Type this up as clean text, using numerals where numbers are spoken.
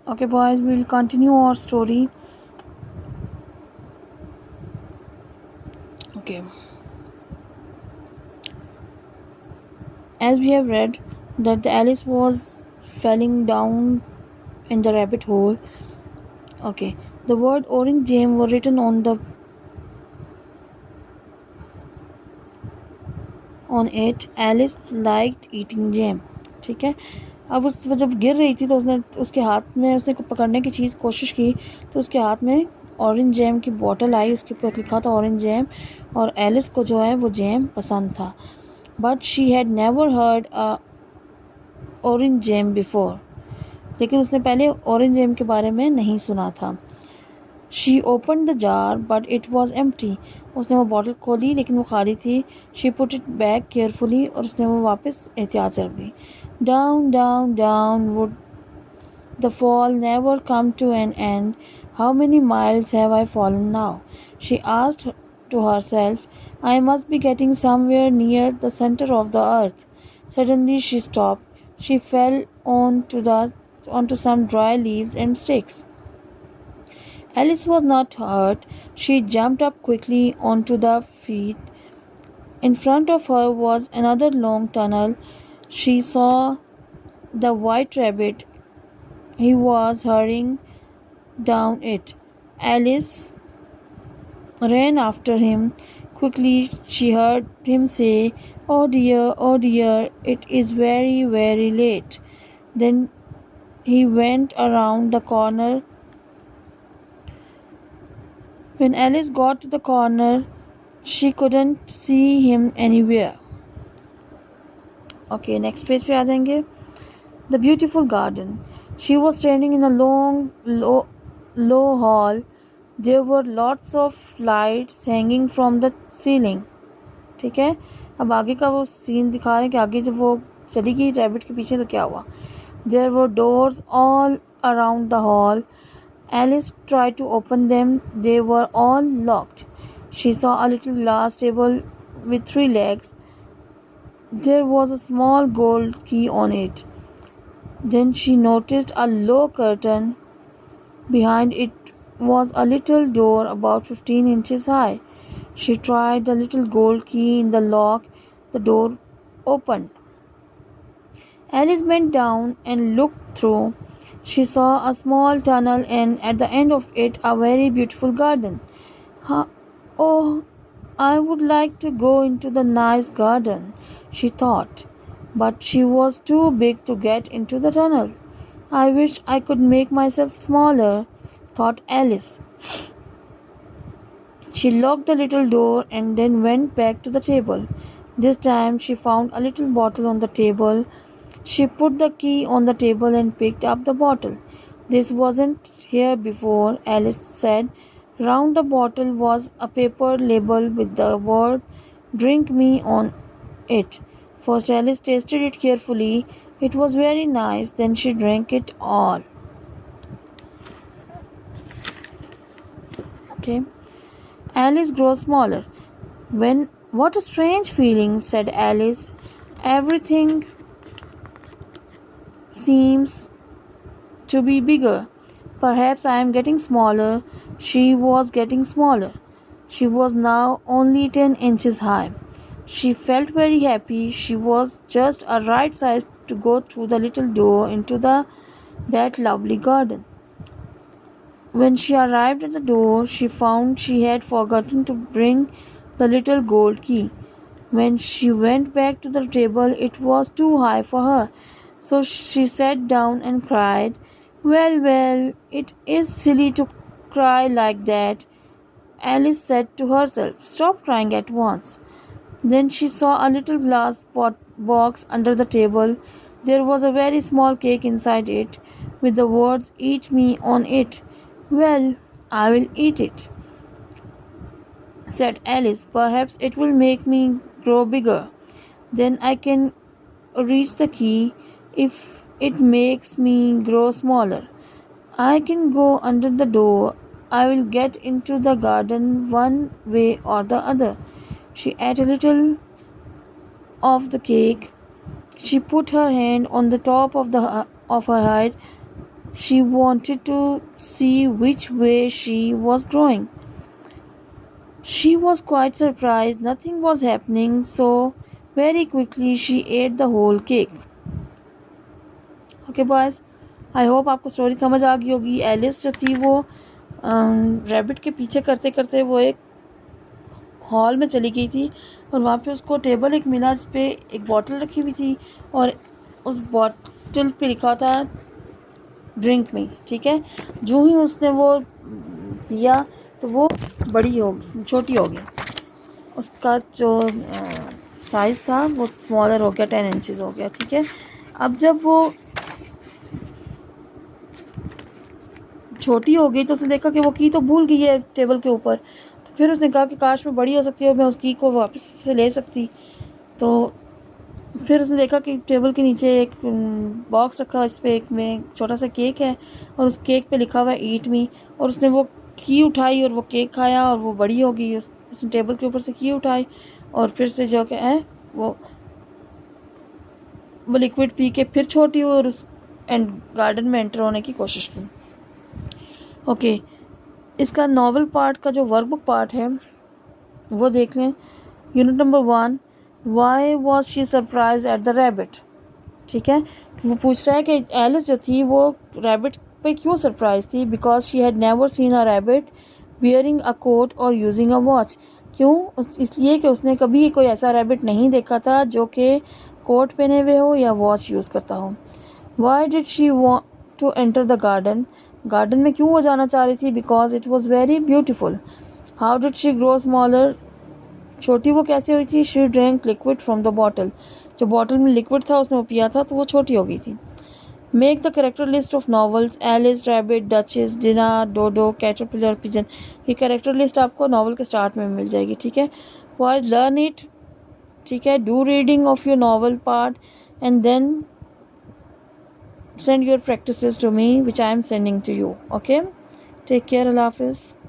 Okay, boys, we'll continue our story. Okay, as we have read that the Alice was falling down in the rabbit hole. Okay, the word orange jam were written on it. Alice liked eating jam. ठीक है, अब उस वो जब गिर रही थी तो उसने उसके हाथ में उसने पकड़ने की चीज़ कोशिश की तो उसके हाथ में ऑरेंज जैम की बोतल आई, उसके ऊपर लिखा था ऑरेंज जैम, और एलिस को जो है वो जैम पसंद था. But she had never heard orange jam before, लेकिन उसने पहले ऑरेंज जैम के बारे में नहीं सुना था. She open the jar but it was empty. उसने वो बॉटल खोली लेकिन वो खाली थी. She put it back carefully और उसने वो वापस एहतियात से रख दी. Down down down would the fall never come to an end. How many miles have I fallen now? She asked to herself. I must be getting somewhere near the center of the earth. Suddenly she stopped. She fell onto some dry leaves and sticks. Alice was not hurt. She jumped up quickly onto the feet. In front of her was another long tunnel. She saw the white rabbit. He was hurrying down it. Alice ran after him. Quickly she heard him say, oh dear, it is very, very late." Then he went around the corner. When Alice got to the corner, she couldn't see him anywhere. Okay, next page पे आ जाएंगे. The beautiful garden. She was standing in a long, low hall. There were lots of lights hanging from the ceiling. ठीक है, अब आगे का वो scene दिखा रहे हैं कि आगे जब वो चली गई रैबिट के पीछे तो क्या हुआ. There were doors all around the hall. Alice tried to open them. They were all locked. She saw a little glass table with 3 legs. There was a small gold key on it. Then she noticed a low curtain. Behind it was a little door about 15 inches high. She tried the little gold key in the lock. The door opened. Alice bent down and looked through. She saw a small tunnel and at the end of it a very beautiful garden. Oh, I would like to go into the nice garden, she thought. But she was too big to get into the tunnel. I wish I could make myself smaller, thought Alice. She locked the little door and then went back to the table. This time she found a little bottle on the table. She put the key on the table and picked up the bottle. This wasn't here before, Alice said. Round the bottle was a paper label with the word "Drink Me" on it. First Alice tasted it carefully. It was very nice. Then she drank it all. Okay. Alice grows smaller. What a strange feeling, said Alice. Everything seems to be bigger. Perhaps I am getting smaller. She was getting smaller. She was now only 10 inches high. She felt very happy. She was just a right size to go through the little door into that lovely garden. When she arrived at the door, she found she had forgotten to bring the little gold key. When she went back to the table, it was too high for her. So she sat down and cried. Well, it is silly to cry like that, Alice said to herself. Stop crying at once. Then she saw a little glass box under the table. There was a very small cake inside it, with the words "Eat me" on it. Well, I will eat it, said Alice. Perhaps it will make me grow bigger. Then I can reach the key if it makes me grow smaller. I can go under the door. I will get into the garden one way or the other. She ate a little of the cake. She put her hand on the top of her head. She wanted to see which way she was growing. She was quite surprised. Nothing was happening, so very quickly she ate the whole cake. Okay boys, I hope आपको story समझ आ गई होगी। Alice जो थी वो rabbit के पीछे करते करते वो एक हॉल में चली गई थी और वहाँ पे उसको टेबल एक मिला जिस पे एक बॉटल रखी हुई थी और उस बॉटल पे लिखा था ड्रिंक मी। ठीक है, जो ही उसने वो पिया तो वो बड़ी हो छोटी हो गई, उसका जो साइज़ था वो स्मॉलर हो गया, 10 इंचेस हो गया। ठीक है, अब जब वो छोटी हो गई तो उसने देखा कि वो की तो भूल गई है टेबल के ऊपर। तो फिर उसने कहा कि काश मैं बड़ी हो सकती है, मैं उस की को वापस से ले सकती। तो फिर उसने देखा कि टेबल के नीचे एक बॉक्स रखा, इस पे एक में छोटा सा केक है और उस केक पे लिखा हुआ है ईट मी। और उसने वो की उठाई और वो केक खाया और वो बड़ी हो गई। उसने टेबल के ऊपर से की उठाई और फिर से जो कि है वो लिक्विड पी के फिर छोटी हुई और उस गार्डन में एंटर होने की कोशिश की। ओके, इसका नॉवल पार्ट का जो वर्कबुक पार्ट है वो देख लें। Unit number 1, why was she surprise at the rabbit. ठीक है, वो पूछ रहा है कि एलिस जो थी वो रैबिट पे क्यों सरप्राइज थी। Because she had never seen a rabbit wearing a coat और यूजिंग अ वॉच। क्यों? इसलिए कि उसने कभी कोई ऐसा रैबिट नहीं देखा था जो कि कोट पहने हुए हो या वॉच यूज़ करता हो। Why did she want to enter the garden. Garden में क्यों वो जाना चाह रही थी? Because it was very beautiful. How did she grow smaller. छोटी वो कैसे हुई थी? She drank liquid from the bottle. जो बॉटल में लिक्विड था उसने वो पिया था तो वो छोटी हो गई थी। Make the character list of novels. Alice, rabbit, duchess, Dinah, dodo, caterpillar, pigeon. ये करेक्टर लिस्ट आपको नॉवल के स्टार्ट में मिल जाएगी। ठीक है बॉयज, लर्न इट। ठीक है, do reading of your novel part and then send your practices to me which I am sending to you. Okay, take care. Allah Hafiz.